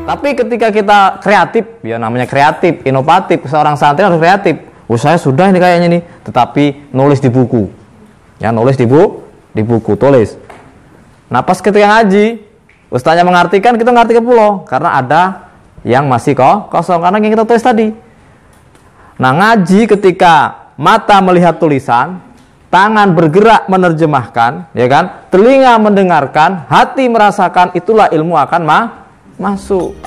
Tapi ketika kita kreatif, ya namanya kreatif, inovatif, seorang santri harus kreatif. Saya sudah ini kayaknya nih, tetapi nulis di buku. Ya, nulis di buku, tulis. Nah, pas ketika ngaji, ustaznya mengartikan, kita ngerti ke pulau, karena ada yang masih kosong karena yang kita tulis tadi. Nah, ngaji ketika mata melihat tulisan, tangan bergerak menerjemahkan, ya kan? Telinga mendengarkan, hati merasakan, itulah ilmu akan masuk.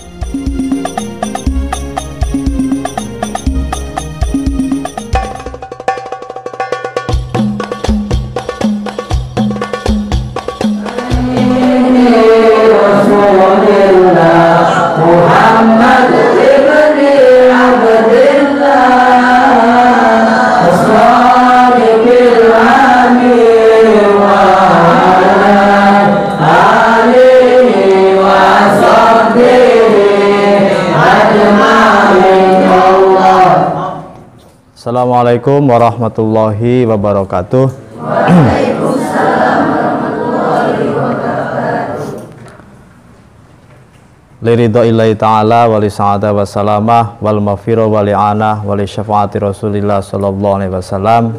Assalamualaikum warahmatullahi wabarakatuh. Waalaikumsalam warahmatullahi wabarakatuh. Liridha'illahi ta'ala wali sa'adah wa salamah wal maghfirah wal i'anah wali syafaati Rasulillah sallallahu alaihi wasallam.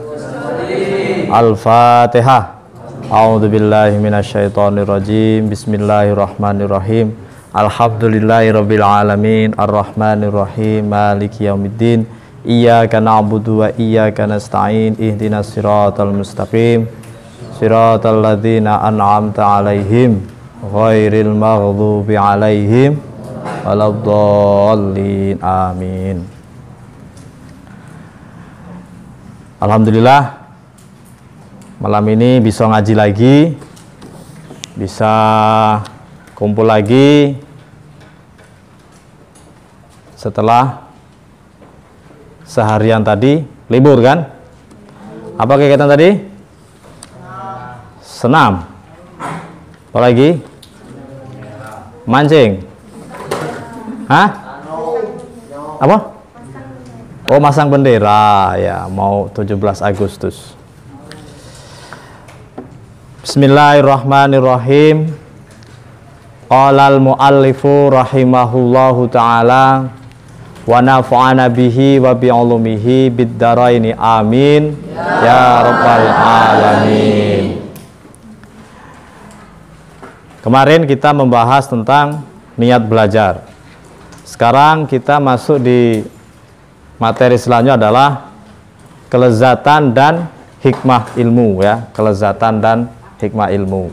Al-Fatihah. A'udzu billahi minasyaitonir rajim. Bismillahirrahmanirrahim. Alhamdulillahirabbil alamin arrahmanir rahim maliki yaumiddin. Iyyaka na'budu wa iyyaka nasta'in ihdinas siratal mustaqim siratal ladzina an'amta 'alaihim ghairil maghdubi 'alaihim waladdallin amin. Alhamdulillah malam ini bisa ngaji lagi, bisa kumpul lagi setelah seharian tadi libur kan? Apa kegiatan tadi? Senam. Apa lagi? Mancing. Hah? Apa? Oh, masang bendera ya, mau 17 Agustus. Bismillahirrahmanirrahim. Qala al-muallifu rahimahullahu ta'ala wa nafa'ana bihi wa bi'ulumihi bid-daraini amin ya rabbal alamin. Kemarin kita membahas tentang niat belajar. Sekarang kita masuk di materi selanjutnya adalah kelezatan dan hikmah ilmu ya, kelezatan dan hikmah ilmu.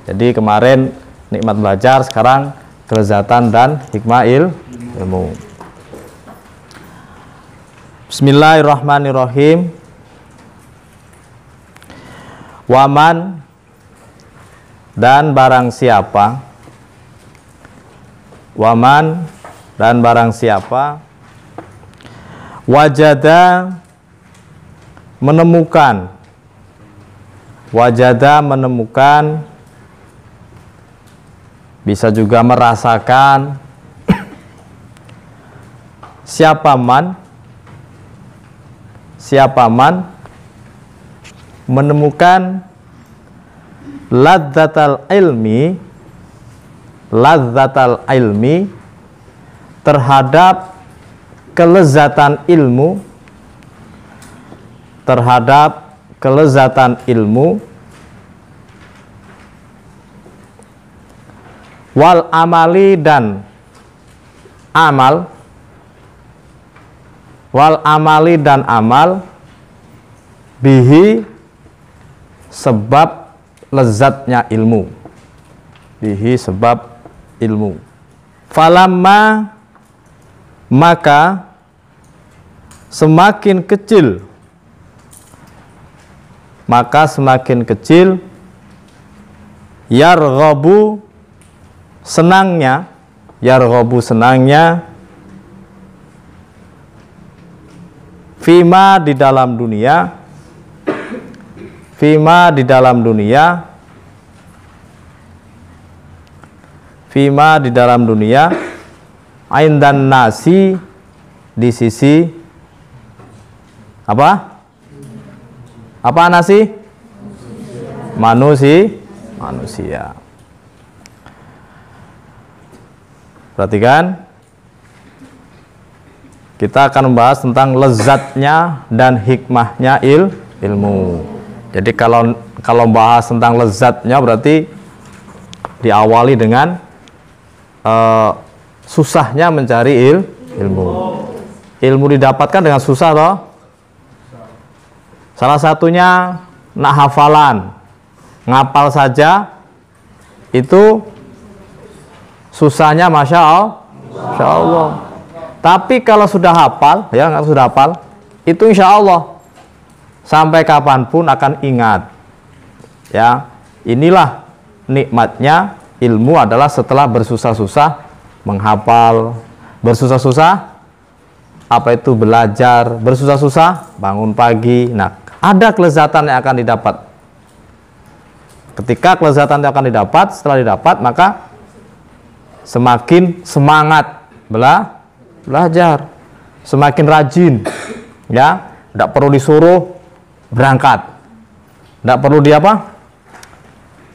Jadi kemarin nikmat belajar, sekarang kelezatan dan hikmah ilmu. Bismillahirrahmanirrahim. Waman dan barang siapa, waman dan barang siapa wajada menemukan, wajada menemukan, bisa juga merasakan, siapa man menemukan ladzatal ilmi terhadap kelezatan ilmu, wal amali dan amal, bihi sebab lezatnya ilmu, falamma maka semakin kecil yarghabu senangnya fima di dalam dunia aindan nasi di sisi apa nasi? Manusia. Perhatikan. Kita akan membahas tentang lezatnya dan hikmahnya ilmu. Jadi kalau bahas tentang lezatnya berarti diawali dengan susahnya mencari ilmu. Ilmu didapatkan dengan susah toh. Salah satunya nak hafalan, ngapal saja itu susahnya masya Allah. Tapi kalau sudah hafal, ya kalau sudah hafal, itu insya Allah sampai kapanpun akan ingat. Ya, inilah nikmatnya ilmu adalah setelah bersusah-susah menghafal, bersusah-susah apa itu belajar, bersusah-susah bangun pagi. Nah, ada kelezatan yang akan didapat. Ketika kelezatan yang akan didapat, setelah didapat maka semakin semangat belajar, semakin rajin, ya, tidak perlu disuruh berangkat, tidak perlu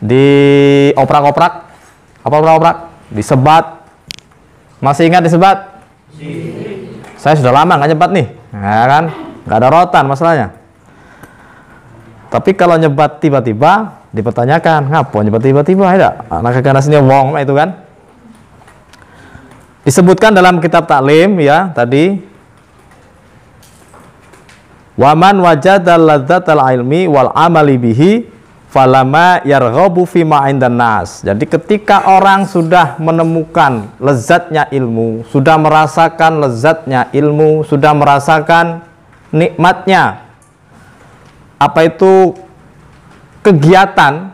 dioprak-oprak, disebat. Masih ingat disebat? Saya sudah lama nggak nyebat nih, ya kan, nggak ada rotan masalahnya. Tapi kalau nyebat tiba-tiba dipertanyakan, ngapa nyebat tiba-tiba? Ada anak generasinya wong itu kan. Disebutkan dalam kitab taklim ya tadi, waman wajadal ladzatal ilmi wal amali bihi falama yarghabu fi ma indan nas. Jadi ketika orang sudah menemukan lezatnya ilmu, sudah merasakan lezatnya ilmu, sudah merasakan nikmatnya apa itu kegiatan,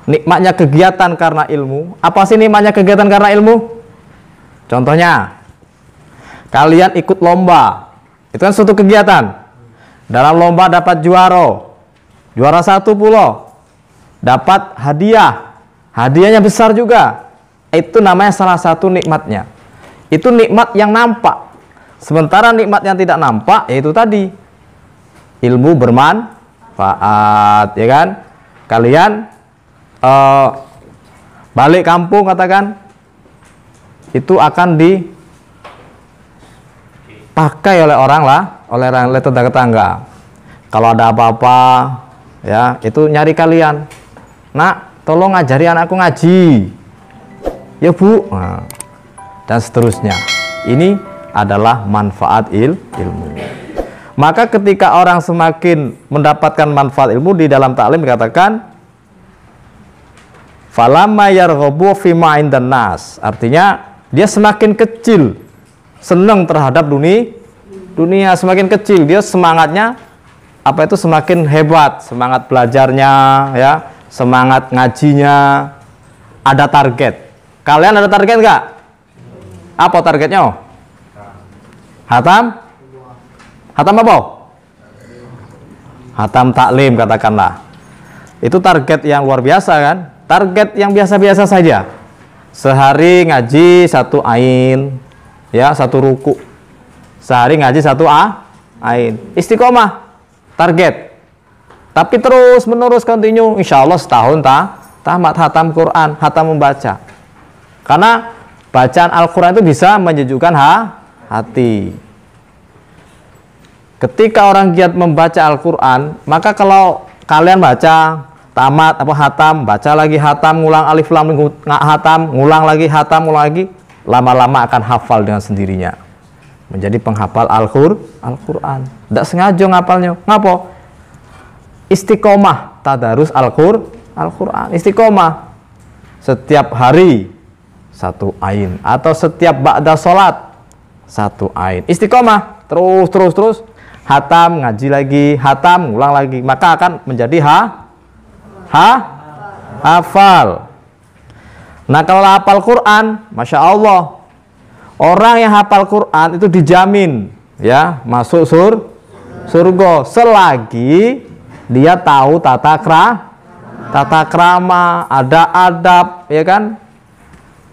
nikmatnya kegiatan karena ilmu. Apa sih nikmatnya kegiatan karena ilmu? Contohnya, kalian ikut lomba, itu kan suatu kegiatan. Dalam lomba dapat juara 1 pulau, dapat hadiah, hadiahnya besar juga. Itu namanya salah satu nikmatnya. Itu nikmat yang nampak. Sementara nikmat yang tidak nampak, yaitu tadi ilmu bermanfaat, ya kan? Kalian balik kampung katakan, itu akan dipakai oleh orang tetangga. Kalau ada apa-apa, ya itu nyari kalian. Nak, tolong ngajari anakku ngaji. Ya bu, nah, dan seterusnya. Ini adalah manfaat ilmu. Maka ketika orang semakin mendapatkan manfaat ilmu, di dalam taklim dikatakan falamma yarghabu fi ma indan nas. Artinya dia semakin kecil senang terhadap dunia, semakin kecil dia semangatnya apa itu semakin hebat, semangat belajarnya, ya, semangat ngajinya, ada target. Kalian ada target nggak? Apa targetnya? Hatam apa? Hatam taklim katakanlah. Itu target yang luar biasa kan? Target yang biasa-biasa saja. Sehari ngaji 1 ain, ya, 1 ruku. Sehari ngaji 1 ain. Istiqomah target. Tapi terus menerus continue, insya Allah setahun tamat hatam Quran, hatam membaca. Karena bacaan Al-Quran itu bisa menyejukkan hati. Ketika orang giat membaca Al-Quran, maka kalau kalian baca tamat apa hatam, baca lagi hatam, ngulang alif lam hatam, ngulang lagi hatam, ngulang lagi, lama-lama akan hafal dengan sendirinya, menjadi penghafal Al-Quran. Tidak sengaja ngapalnya, ngapo? Istiqomah tadarus Al-Quran, istiqomah setiap hari 1 ain, atau setiap ba'da sholat 1 ain, istiqomah terus hatam, ngaji lagi, hatam, ngulang lagi, maka akan menjadi hafal. Nah, kalau hafal Quran, masya Allah, orang yang hafal Quran itu dijamin, ya, masuk surga selagi dia tahu tata krama, ada adab, ya kan?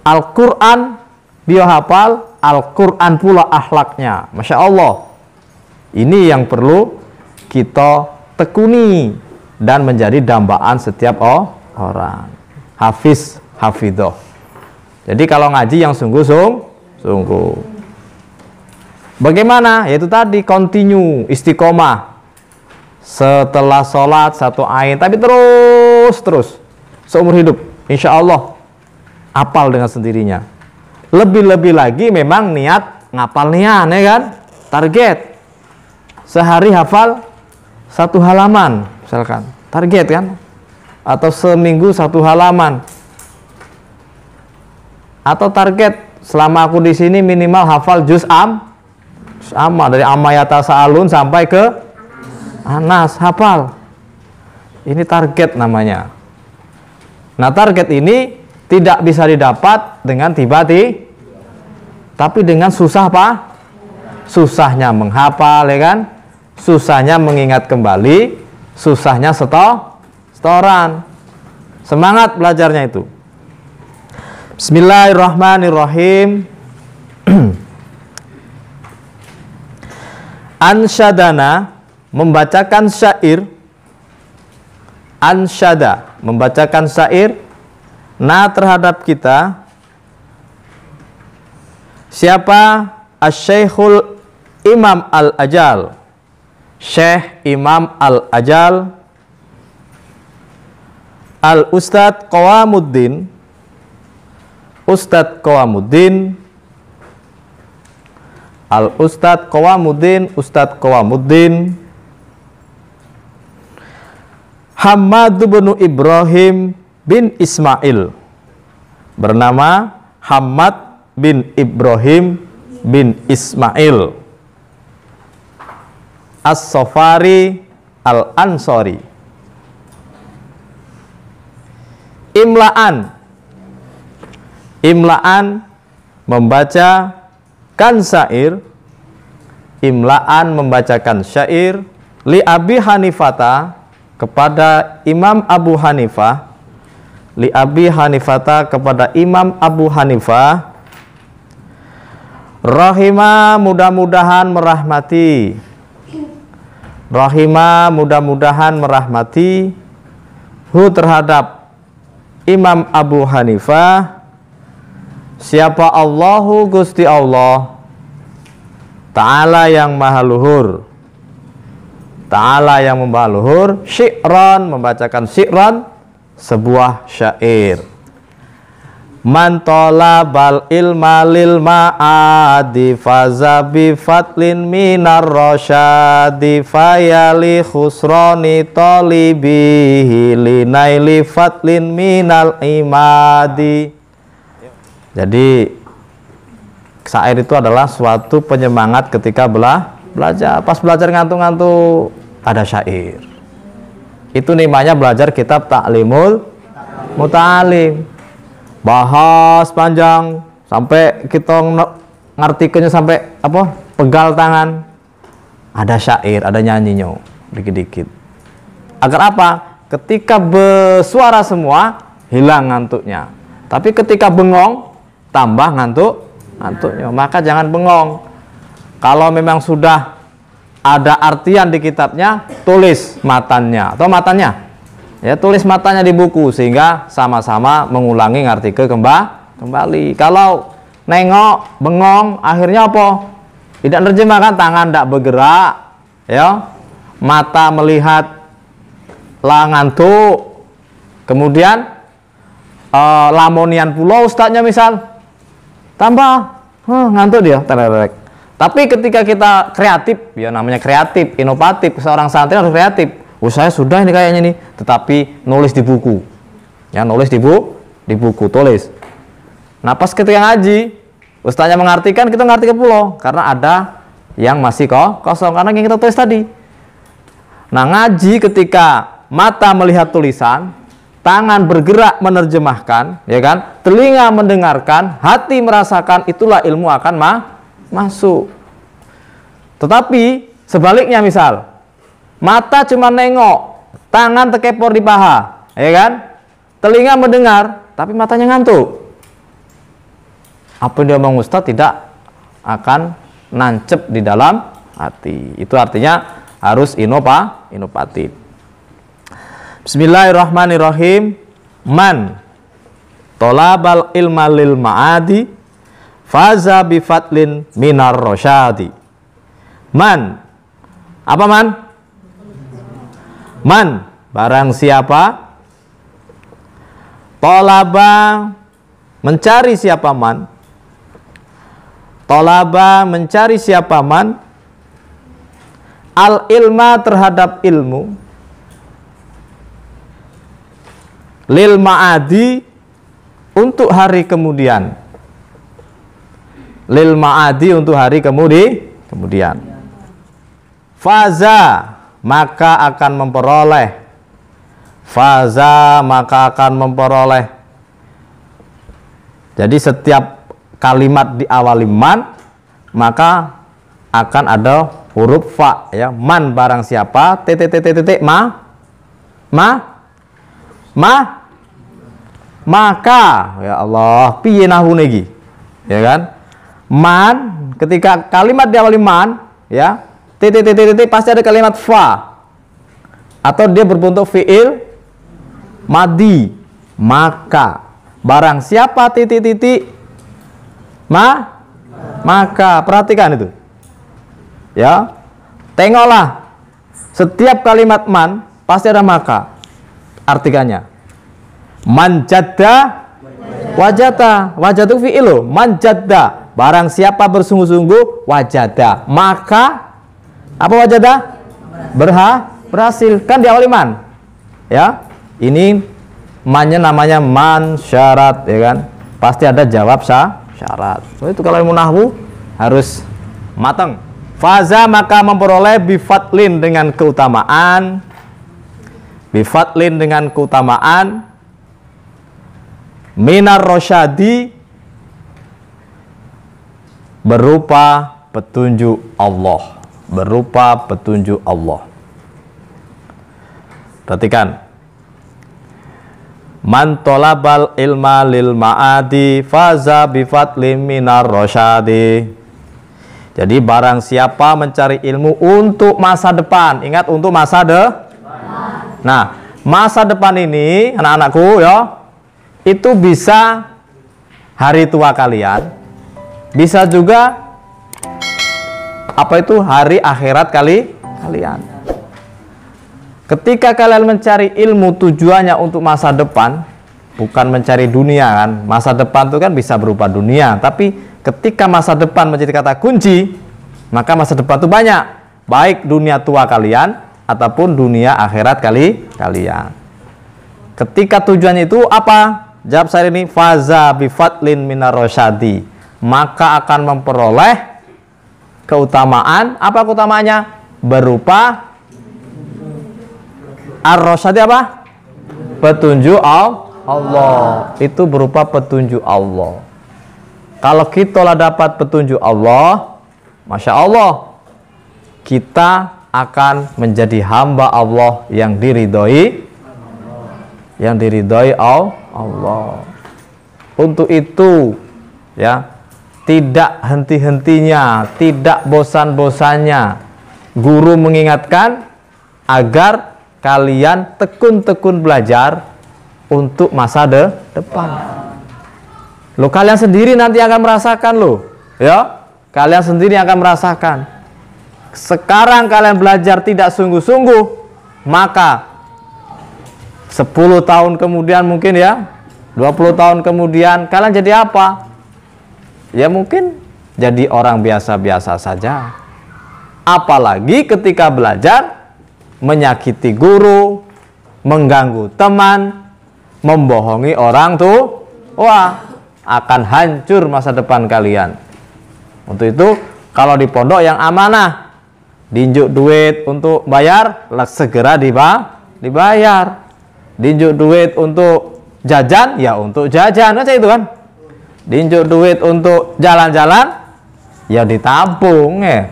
Al-Quran dia hafal, Al-Quran pula akhlaknya, masya Allah. Ini yang perlu kita tekuni dan menjadi dambaan setiap orang. Hafidhoh. Jadi kalau ngaji yang sungguh-sungguh. Bagaimana? Yaitu tadi continue, istiqomah. Setelah sholat satu ayat, tapi terus seumur hidup, insya Allah hafal dengan sendirinya. Lebih-lebih lagi memang niat ngapal nian, ya kan? Target sehari hafal 1 halaman misalkan, target kan? Atau seminggu 1 halaman. Atau target selama aku di sini minimal hafal juz amma, dari Amayata Sa'alun sampai ke Anas, hafal. Ini target namanya. Nah, target ini tidak bisa didapat dengan tiba-tiba, tapi dengan susah apa? Susahnya menghafal, ya kan? Susahnya mengingat kembali, susahnya setoran. Semangat belajarnya itu. Bismillahirrahmanirrahim. Ansyadana, membacakan syair. Ansyada, membacakan syair. Nah, terhadap kita. Siapa? Asy-Syekhul Imam Al-Ajal, Syekh Imam Al-Ajal Al-Ustadz Qawamuddin, Ustadz Qawamuddin, Al-Ustadz Qawamuddin, Ustadz Qawamuddin Hamad bin Ibrahim bin Ismail, bernama Hamad bin Ibrahim bin Ismail As-Sofari Al-Ansori. Imla'an membacakan syair. Imla'an membacakan syair li Abi Hanifata, kepada Imam Abu Hanifah. Li Abi Hanifata, kepada Imam Abu Hanifah. Rahimah, mudah-mudahan merahmati. Rahimah, mudah-mudahan merahmati. Hu, terhadap Imam Abu Hanifah. Siapa? Allahu, Gusti Allah Ta'ala yang maha luhur. Ta'ala yang maha luhur. Syi'ran, membacakan syi'ran, sebuah syair. Man talabal ilma lil ma'adi fazabi fatlin minar rosyadi fayali khusroni talibihi linaili fatlin minal imadi. Jadi syair itu adalah suatu penyemangat ketika belajar. Pas belajar ngantuk-ngantuk ada syair. Itu namanya belajar kitab Ta'limul Muta'alim. Bahas panjang sampai kita ngartikannya sampai apa? Pegal tangan. Ada syair, ada nyanyinya dikit-dikit. Agar apa? Ketika bersuara semua hilang ngantuknya. Tapi ketika bengong tambah ngantuknya. Maka jangan bengong. Kalau memang sudah ada artian di kitabnya, tulis matannya atau matanya. Ya, tulis matanya di buku sehingga sama-sama mengulangi ngartike kembali. Kalau nengok, bengong, akhirnya apa? Tidak nerjemahkan, tangan tidak bergerak, ya. Mata melihat ngantuk. Kemudian lamonian pulau ustadznya misal. Tambah ngantuk dia, tererek. Tapi ketika kita kreatif, ya namanya kreatif, inovatif, seorang santri harus kreatif. Saya sudah ini kayaknya nih, tetapi nulis di buku. Ya, nulis di buku, tulis. Nah, pas ketika ngaji, ustaznya mengartikan, kita ngerti ke pulau karena ada yang masih kosong karena yang kita tulis tadi. Nah, ngaji ketika mata melihat tulisan, tangan bergerak menerjemahkan, ya kan? Telinga mendengarkan, hati merasakan, itulah ilmu akan masuk. Tetapi sebaliknya misal, mata cuma nengok, tangan tekepor di paha, ya kan? Telinga mendengar, tapi matanya ngantuk. Apa yang dia omong ustaz tidak akan nancep di dalam hati. Itu artinya harus inovatif. Bismillahirrahmanirrahim. Man, tolabal ilma lil ma'adi faza bi fadlin minar rosyadi. Man, apa man? Man, barang siapa tolaba, mencari siapa man, tolaba, mencari siapa man, al ilma, terhadap ilmu, lil ma'adi, untuk hari kemudian, lil ma'adi, untuk hari kemudian, faza, maka akan memperoleh, faza, maka akan memperoleh. Jadi setiap kalimat diawali man, maka akan ada huruf fa, ya. Man, barang siapa, titik, maka, ya Allah, piye nahune iki, ya kan? Man, ketika kalimat diawali man, ya, titik, pasti ada kalimat fa, atau dia berbentuk fiil madi. Maka barang siapa titik, maka, perhatikan itu, ya, tengoklah, setiap kalimat man pasti ada maka. Artikannya man jadda wajata, wajatu fi'il, man jadda, barang siapa bersungguh-sungguh, wajada, maka apa wajada? Berhasil, kan diawali man, ya. Ini mannya namanya man syarat, ya kan, pasti ada jawab syarat. So, itu kalau ilmu nahwu harus matang. Faza, maka memperoleh, bifatlin, dengan keutamaan, bifatlin, dengan keutamaan, minar rosyadi, berupa petunjuk Allah, berupa petunjuk Allah. Perhatikan, man tolabal ilma lil ma'adi faza bifatlin minar rosyadi. Jadi barang siapa mencari ilmu untuk masa depan, ingat, untuk masa depan. Nah, masa depan ini anak-anakku, ya, itu bisa hari tua kalian, bisa juga apa itu, hari akhirat kalian. Ketika kalian mencari ilmu tujuannya untuk masa depan, bukan mencari dunia, kan. Masa depan itu kan bisa berupa dunia, tapi ketika masa depan menjadi kata kunci, maka masa depan itu banyak, baik dunia tua kalian ataupun dunia akhirat kalian. Ketika tujuannya itu apa? Jawab saya ini, faza bifatlin minar rosyadi, maka akan memperoleh keutamaan. Apa keutamaannya? Berupa ar-rosyadi, apa? Petunjuk Allah. Itu berupa petunjuk Allah. Kalau kita lah dapat petunjuk Allah, Masya Allah, kita akan menjadi hamba Allah yang diridhoi, Allah. Untuk itu, ya, tidak henti-hentinya, tidak bosan-bosannya guru mengingatkan agar kalian tekun-tekun belajar untuk masa depan. Loh, kalian sendiri nanti akan merasakan, loh, ya, kalian sendiri akan merasakan. Sekarang kalian belajar tidak sungguh-sungguh, maka 10 tahun kemudian mungkin, ya, 20 tahun kemudian kalian jadi apa? Ya mungkin jadi orang biasa-biasa saja. Apalagi ketika belajar menyakiti guru, mengganggu teman, membohongi orang tuh, wah, akan hancur masa depan kalian. Untuk itu, kalau di pondok yang amanah, diinjuk duit untuk bayar, segera dibayar. Diinjuk duit untuk jajan, ya untuk jajan aja itu, kan. Diinjuk duit untuk jalan-jalan, ya ditabung, ya.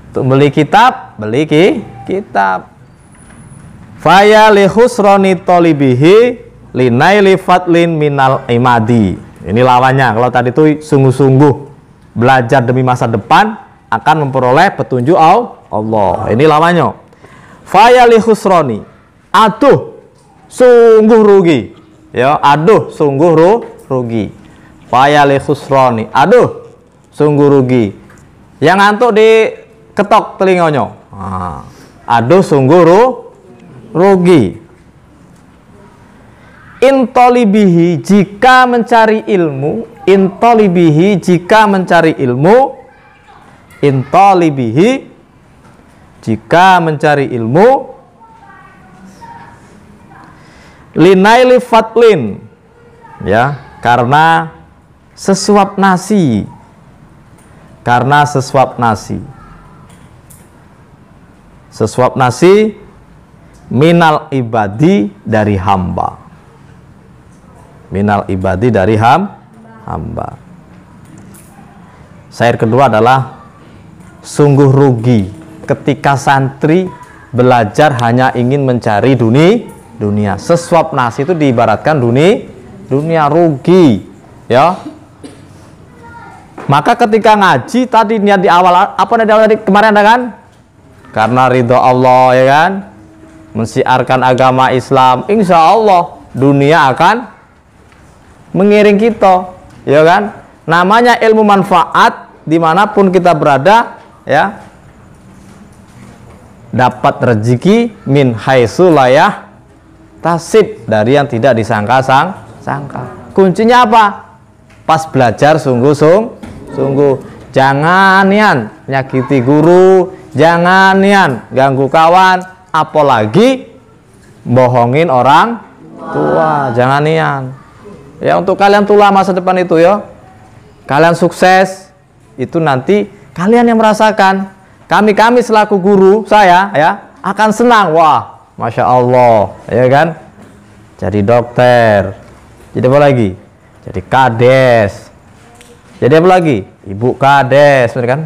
Untuk beli kitab, beli kitab. Faya li khusroni tolibihi linaili fatlin minal imadi. Ini lawannya. Kalau tadi itu sungguh-sungguh belajar demi masa depan akan memperoleh petunjuk Allah. Ini lawannya. Faya li khusroni, aduh sungguh rugi, ya, aduh sungguh rugi. Fayali khusroni, aduh sungguh rugi. Yang ngantuk diketok telinganya, aduh sungguh rugi. Intolibihi, jika mencari ilmu, intolibihi, jika mencari ilmu, intolibihi, jika mencari ilmu, linaili fatlin, ya, karena sesuap nasi, karena sesuap nasi, sesuap nasi, minal ibadi, dari hamba, minal ibadi, dari hamba. Syair kedua adalah sungguh rugi ketika santri belajar hanya ingin mencari dunia. Sesuap nasi itu diibaratkan dunia, rugi, ya. Maka ketika ngaji tadi niat di awal, apa niat di awal tadi kemarin ada kan? Karena ridho Allah, ya kan? Mensiarkan agama Islam, insya Allah dunia akan mengiring kita, ya kan? Namanya ilmu manfaat dimanapun kita berada, ya. Dapat rezeki min haitsu la yahtasib, dari yang tidak disangka-sangka. Kuncinya apa? Pas belajar sungguh, jangan nian nyakiti guru, jangan nian ganggu kawan, apalagi bohongin orang tua, jangan nian. Ya, untuk kalian tua masa depan itu, ya, kalian sukses itu nanti kalian yang merasakan. Kami selaku guru saya, ya, akan senang. Wah, masya Allah, ya kan? Jadi dokter, jadi apa lagi? Jadi kades, jadi apa lagi? Ibu kades, kan?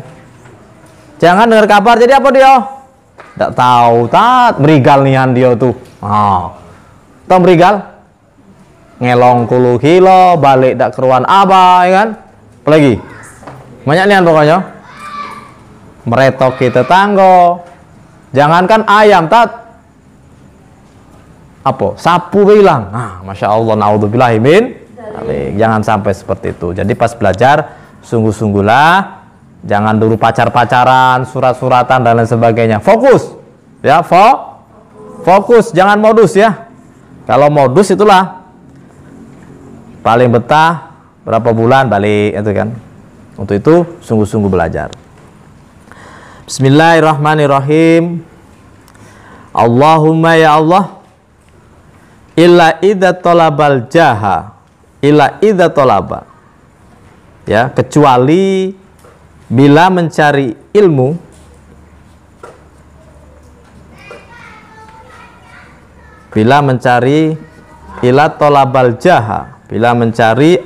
Jangan dengar kabar jadi apa dia? Tidak tahu, merigal nian dia tuh. Tahu merigal? Ngelong 10 kilo, balik dak keruan apa, ya kan? Apalagi? Banyak nian pokoknya. Meretoki tetangga. Jangankan ayam, apa? Sapu bilang. Masya Allah, naudzubillahi min. Jangan sampai seperti itu. Jadi pas belajar sungguh-sungguhlah, jangan dulu pacar-pacaran, surat-suratan dan lain sebagainya. Fokus, ya, fokus, jangan modus, ya. Kalau modus itulah paling betah berapa bulan balik, itu kan. Untuk itu sungguh-sungguh belajar. Bismillahirrahmanirrahim. Allahumma ya Allah, illa idza talabal jaha, illa idza talaba, ya, kecuali bila mencari ilmu, bila mencari ila talabal jaha, bila mencari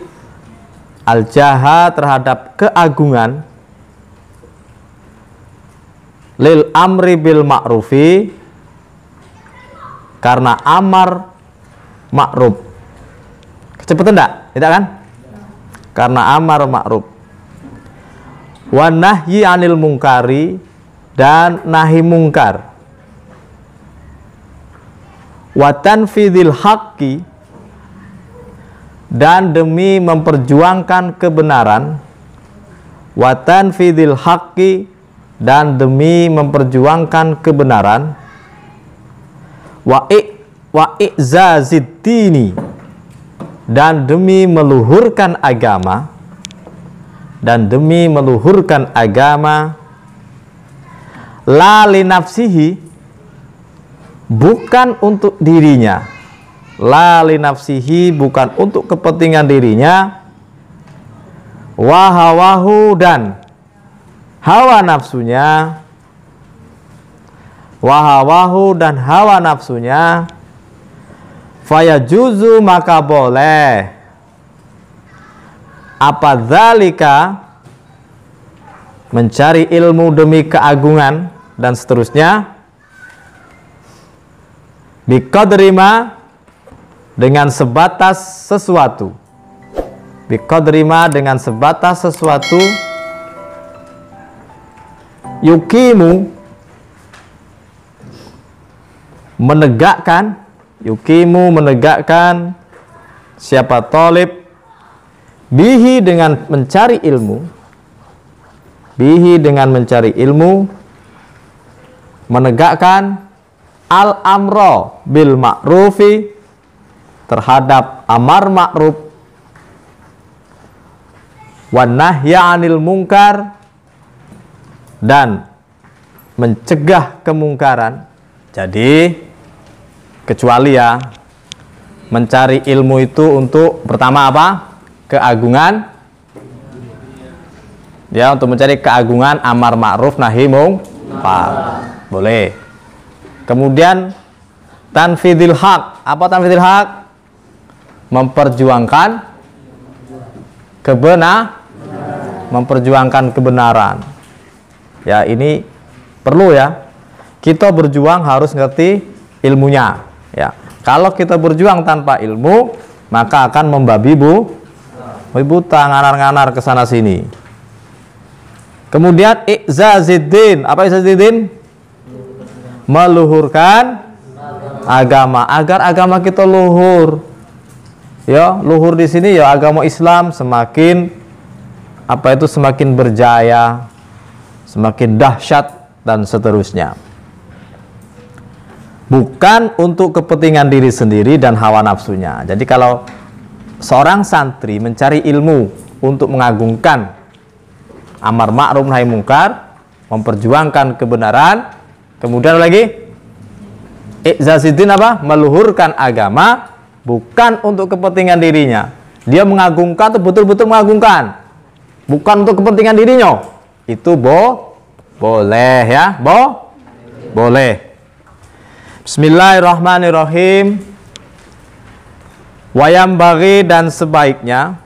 al jaha terhadap keagungan, lil amri bil ma'rufi, karena amar ma'ruf. Kecepatan enggak? Tidak kan? Karena amar ma'ruf. Wa nahyi anil mungkari, dan nahi mungkar. Wa tanfidil haqqi, dan demi memperjuangkan kebenaran. Wa tanfidil haqqi, dan demi memperjuangkan kebenaran. Wa i'zazid dini, dan demi meluhurkan agama, dan demi meluhurkan agama. La li nafsihi, bukan untuk dirinya. La li nafsihi, bukan untuk kepentingan dirinya. Wa hawahu, dan hawa nafsunya. Wa hawahu, dan hawa nafsunya. Fayajuzu, maka boleh. Apa dzalika, mencari ilmu demi keagungan dan seterusnya. Biqadrima, dengan sebatas sesuatu. Biqadrima, dengan sebatas sesuatu. Yukimu, menegakkan. Yukimu, menegakkan. Siapa talib? bihi dengan mencari ilmu, bihi dengan mencari ilmu, menegakkan al-amro bil ma'rufi, terhadap amar ma'ruf, wan nahya 'anil munkar, dan mencegah kemungkaran. Jadi kecuali ya, mencari ilmu itu untuk pertama apa? Keagungan, ya, untuk mencari keagungan amar ma'ruf nahi munkar, boleh. Kemudian tanfidil haq. Apa tanfidil haq? Memperjuangkan memperjuangkan kebenaran. Ya, ini perlu ya. Kita berjuang harus ngerti ilmunya. Ya. Kalau kita berjuang tanpa ilmu, maka akan membabi buta, nganar-nganar ke sana sini. Kemudian i'zaziddin. Apa i'zaziddin? Meluhurkan agama, agar agama kita luhur. Ya, luhur di sini ya, agama Islam semakin semakin berjaya, semakin dahsyat dan seterusnya. Bukan untuk kepentingan diri sendiri dan hawa nafsunya. Jadi kalau seorang santri mencari ilmu untuk mengagungkan amar ma'ruf nahi munkar, memperjuangkan kebenaran, kemudian lagi i'zaziddin apa? Meluhurkan agama, bukan untuk kepentingan dirinya. Dia mengagungkan itu betul-betul mengagungkan, bukan untuk kepentingan dirinya. Itu boleh ya, boleh. Bismillahirrahmanirrahim. Wayam bagi dan sebaiknya,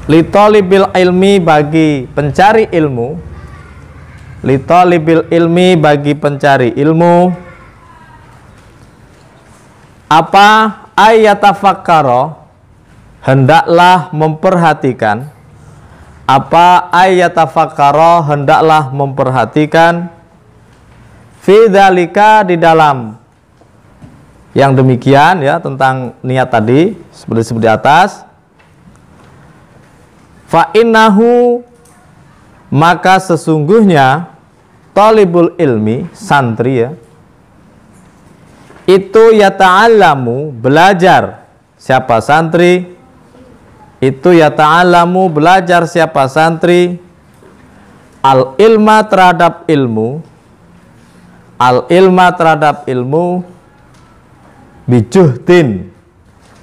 litolibil ilmi bagi pencari ilmu, litolibil ilmi bagi pencari ilmu, apa ayatafakkaro, hendaklah memperhatikan, apa ayatafakkaro, hendaklah memperhatikan, fidzalika, di dalam yang demikian ya, tentang niat tadi seperti di atas. Fa innahu, maka sesungguhnya talibul ilmi, santri ya, itu yata'allamu, belajar. Siapa santri? Itu yata'allamu, belajar siapa santri, al ilma, terhadap ilmu, al ilma, terhadap ilmu, bijuhdin,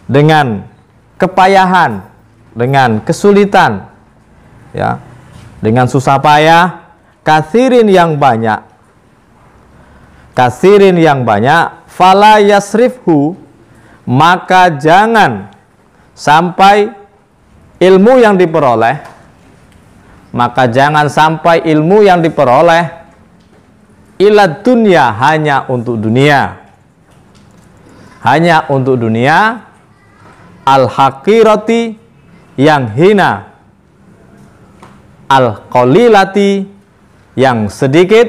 dengan kepayahan, dengan kesulitan ya, dengan susah payah, kathirin yang banyak, fala yasrifhu, maka jangan sampai ilmu yang diperoleh, ilad dunya, hanya untuk dunia, al-haqirati, yang hina, al-qalilati, yang sedikit,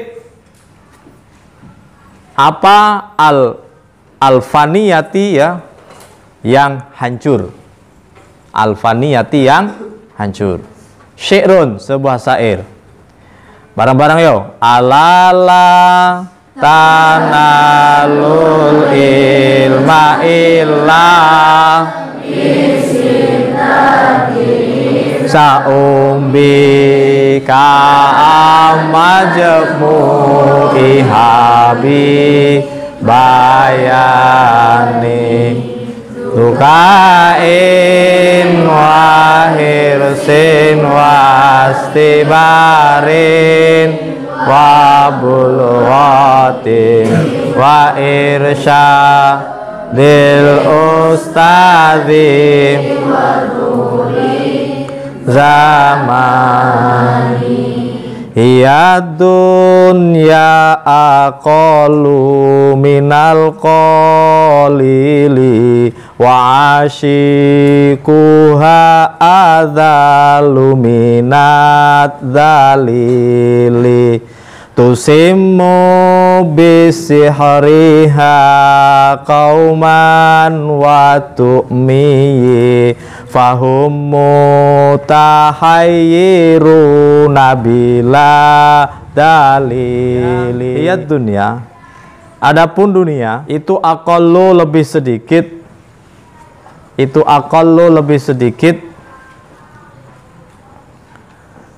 apa al-faniyati ya, yang hancur, al-faniyati, yang hancur. Syi'run, sebuah syair. Barang-barang yo. Alala tanalul ilma illa sa'umbi ka'amajmu ihabi bayani tukain wahirsin wastibarin wabulwatin wa irsyadil ustadzi zamani. Hiya dunya aqallu minal qalili wa ashikuha adzalu minat dzalili tusimmu bisihriha qauman wa tu'mi fahum mutahayyiru nabila dalili. Lihat dunia, adapun dunia itu aqallu lebih sedikit, itu aqallu lebih sedikit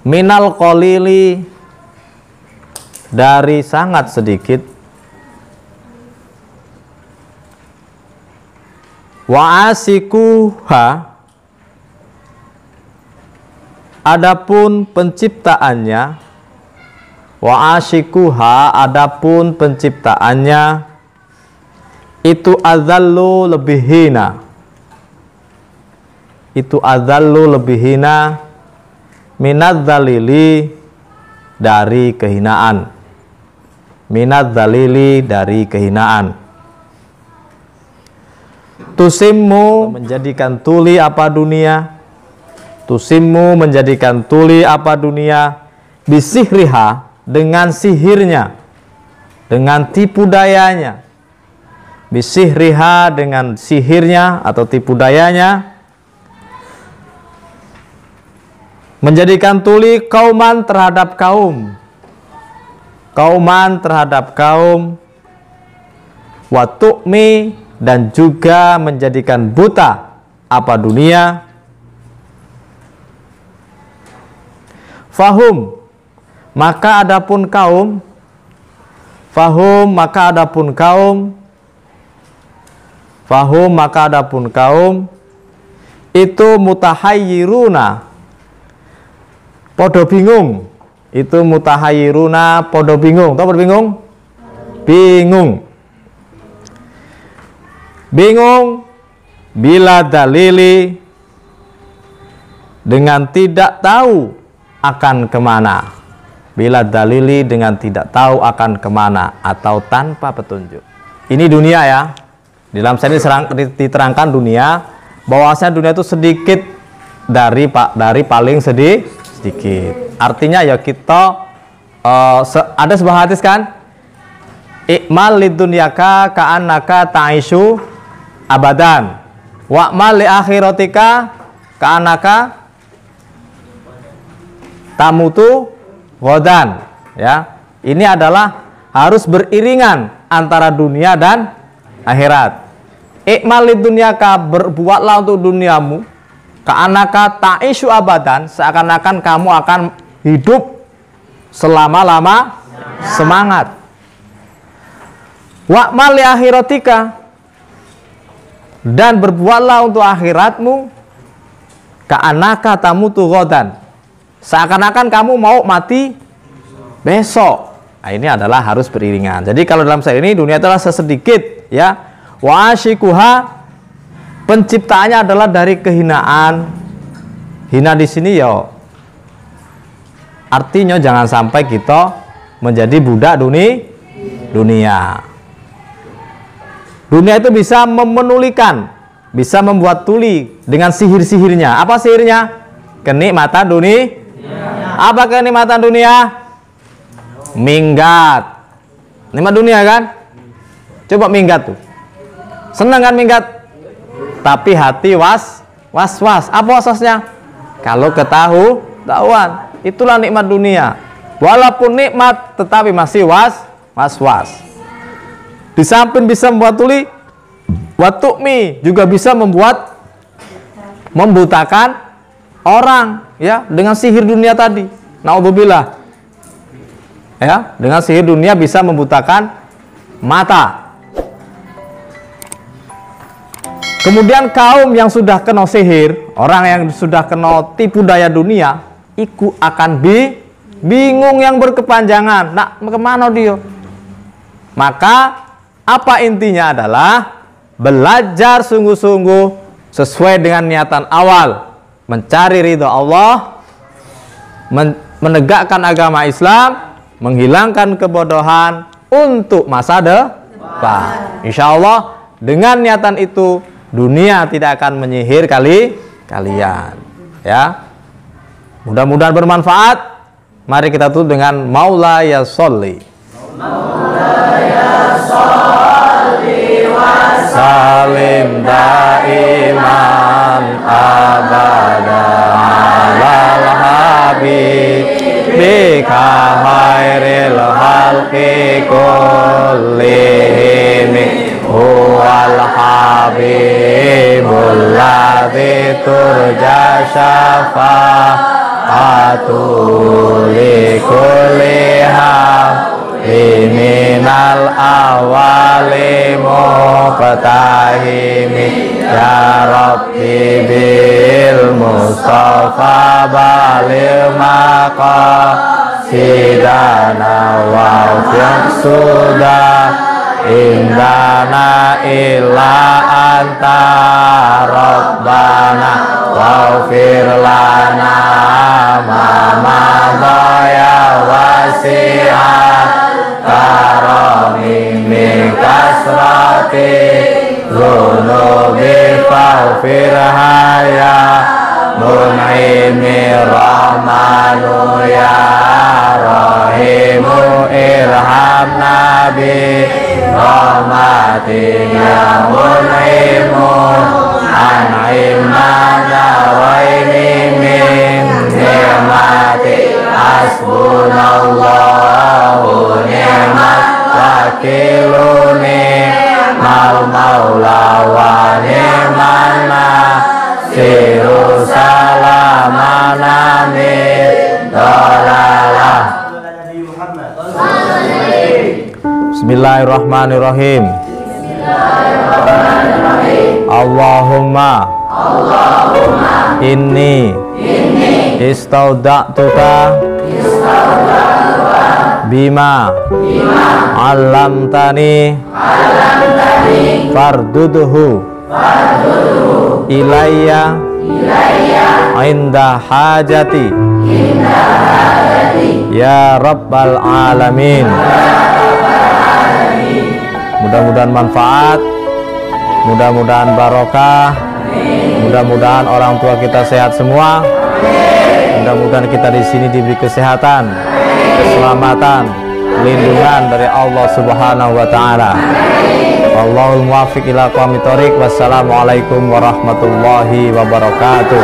minal qalili, dari sangat sedikit, wa asikuha, adapun penciptaannya, wa asikuha, adapun penciptaannya itu azallu lebih hina, itu azallu lebih hina minadzalili, dari kehinaan, minadzalili, dari kehinaan. Tusimmu, menjadikan tuli apa dunia, tusimmu, menjadikan tuli apa dunia, bisihriha, dengan sihirnya, dengan tipu dayanya, bisihriha, dengan sihirnya atau tipu dayanya, menjadikan tuli kauman terhadap kaum, kauman terhadap kaum, wa tu'mi, dan juga menjadikan buta apa dunia, fahum, maka adapun kaum, fahum, maka adapun kaum, fahum, maka adapun kaum itu mutahayyiruna, podo bingung, itu mutahayyiruna, podo bingung. Tahu podo bingung? Bingung, bingung bila dalili, dengan tidak tahu akan kemana, bila dalili, dengan tidak tahu akan kemana atau tanpa petunjuk. Ini dunia ya. Di dalam sini diterangkan dunia, bahwasanya dunia itu sedikit dari paling sedikit. Artinya ya kita ada sebuah hadis kan, ikmal lidunyaka ka'annaka ta'ishu abadan wa'mal li akhiratika ka'annaka tamutu ghadan. Ya, ini adalah harus beriringan antara dunia dan akhirat. Ikmal lidunyaka, berbuatlah untuk duniamu, ka'annaka ta'ishu abadan, seakan-akan kamu akan hidup selama-lama semangat. Wa'mal li akhiratika, dan berbuatlah untuk akhiratmu, ka'annaka tamutu ghadan, seakan-akan kamu mau mati besok. Nah, ini adalah harus beriringan. Jadi kalau dalam saya ini dunia adalah sesedikit ya. Wa asyikuha, penciptaannya adalah dari kehinaan. Hina di sini ya artinya jangan sampai kita menjadi budak dunia. Dunia itu bisa memenulikan, bisa membuat tuli dengan sihir-sihirnya. Apa sihirnya? Kenikmatan dunia. Apa kenikmatan dunia? Minggat. Nikmat dunia kan? Coba minggat tuh. Senang kan minggat? Tapi hati was-was. Apa was-wasnya? Kalau ketahuan. Itulah nikmat dunia. Walaupun nikmat, tetapi masih was-was. Di samping bisa membuat tuli, watu'mi, juga bisa membutakan orang ya dengan sihir dunia tadi. Naudzubillah. Ya, dengan sihir dunia bisa membutakan mata. Kemudian kaum yang sudah kena sihir, orang yang sudah kena tipu daya dunia, ikut akan bingung yang berkepanjangan. Nak kemana dia? Maka apa intinya adalah belajar sungguh-sungguh sesuai dengan niatan awal, mencari ridho Allah, menegakkan agama Islam, menghilangkan kebodohan untuk masa depan. Insya Allah dengan niatan itu dunia tidak akan menyihir kalian. Ya, mudah-mudahan bermanfaat. Mari kita tutup dengan Maulaya Sholli. Maulaya Sholli wa salim daiman abada alal habibika khairil khalqi kullihim huwal habibul ladzi turja syafa'atu li kulli minal awali muqtahimi ya Rabbi bil Mustafa balil maqasidana wa fiqsuda indana illa anta Rabbana waghfir lana ma madaya wasi'at karami min kasrati dhunubi faghfirha ya mun'imi rahmanu ya rahimu irhamna bi rahmatin ya mun'imu an'imna daraini min ni'mati hasbunallahu ni'mal wakilu ni'mal maula wa ni'man nasiru salamana min dalalah. Bismillahirrahmanirrahim. Allahumma inni istauda'tuka bima allamtani fardudhu ilayya inda hajati ya rabbal alamin. Mudah-mudahan manfaat, mudah-mudahan barokah, mudah-mudahan orang tua kita sehat semua, mudah-mudahan kita di sini diberi kesehatan, keselamatan, lindungan dari Allah Subhanahu wa taala. Wallahul muwaffiq ila aqwamit thoriq. Wassalamualaikum warahmatullahi wabarakatuh.